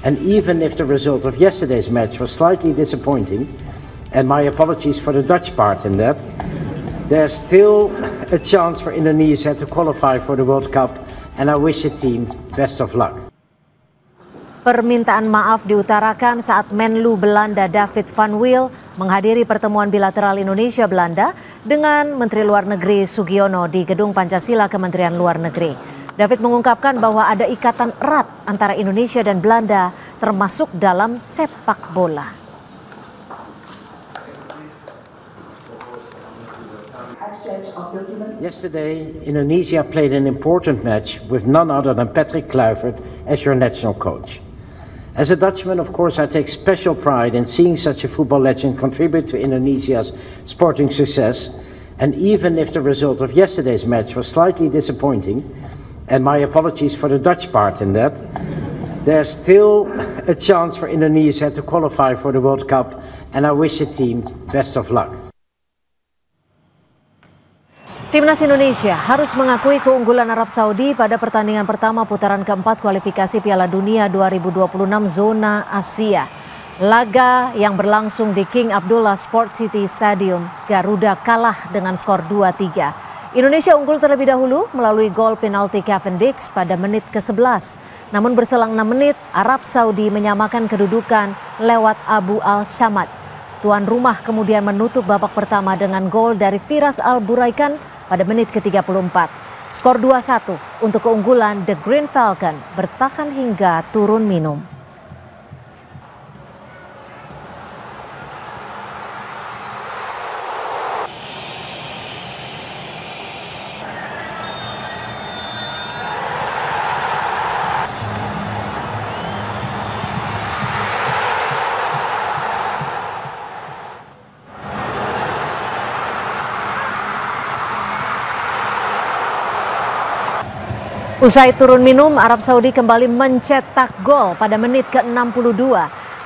And even if the result of yesterday's match was slightly disappointing, and my apologies for the Dutch part in that, there's still a chance for Indonesia to qualify for the World Cup, and I wish the team best of luck. Permintaan maaf diutarakan saat Menlu Belanda David van Wiel menghadiri pertemuan bilateral Indonesia-Belanda dengan Menteri Luar Negeri Sugiono di Gedung Pancasila Kementerian Luar Negeri. David mengungkapkan bahwa ada ikatan erat antara Indonesia dan Belanda, termasuk dalam sepak bola. Yesterday, Indonesia played an important match with none other than Patrick Kluivert as your national coach. As a Dutchman, of course, I take special pride in seeing such a football legend contribute to Indonesia's sporting success. And even if the result of yesterday's match was slightly disappointing, and my apologies for the Dutch part in that, there's still a chance for Indonesia to qualify for the World Cup, and I wish the team best of luck. Timnas Indonesia harus mengakui keunggulan Arab Saudi pada pertandingan pertama putaran keempat kualifikasi Piala Dunia 2026 zona Asia. Laga yang berlangsung di King Abdullah Sport City Stadium, Garuda kalah dengan skor 2-3. Indonesia unggul terlebih dahulu melalui gol penalti Cavendish pada menit ke-11. Namun berselang 6 menit, Arab Saudi menyamakan kedudukan lewat Abu Al-Shamad. Tuan rumah kemudian menutup babak pertama dengan gol dari Firas Al-Buraikan pada menit ke-34. Skor 2-1 untuk keunggulan The Green Falcon bertahan hingga turun minum. Usai turun minum, Arab Saudi kembali mencetak gol pada menit ke-62.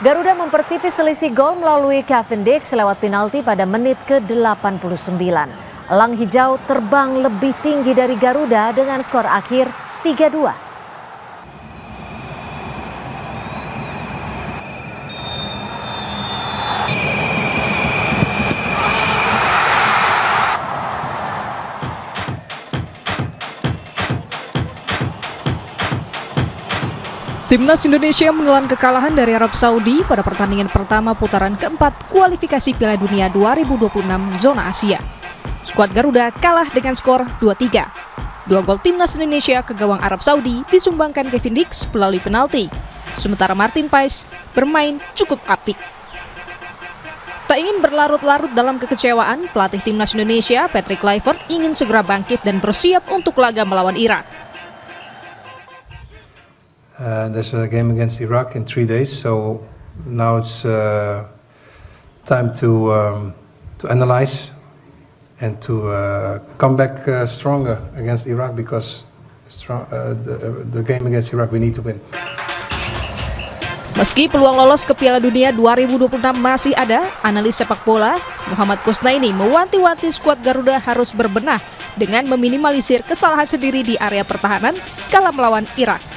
Garuda mempertipis selisih gol melalui Cavendish lewat penalti pada menit ke-89. Elang hijau terbang lebih tinggi dari Garuda dengan skor akhir 3-2. Timnas Indonesia menelan kekalahan dari Arab Saudi pada pertandingan pertama putaran keempat kualifikasi Piala Dunia 2026 zona Asia. Skuad Garuda kalah dengan skor 2-3. 2 gol Timnas Indonesia ke gawang Arab Saudi disumbangkan Cavendish melalui penalti. Sementara Martin Paes bermain cukup apik. Tak ingin berlarut-larut dalam kekecewaan, pelatih Timnas Indonesia Patrick Kluivert ingin segera bangkit dan bersiap untuk laga melawan Irak. There's a game against Iraq in 3 days, so now it's time to analyze and to come back stronger against Iraq, because the game against Iraq we need to win. Meski peluang lolos ke Piala Dunia 2026 masih ada, analis sepak bola Muhammad Kusnaini mewanti-wanti skuad Garuda harus berbenah dengan meminimalisir kesalahan sendiri di area pertahanan kala melawan Irak.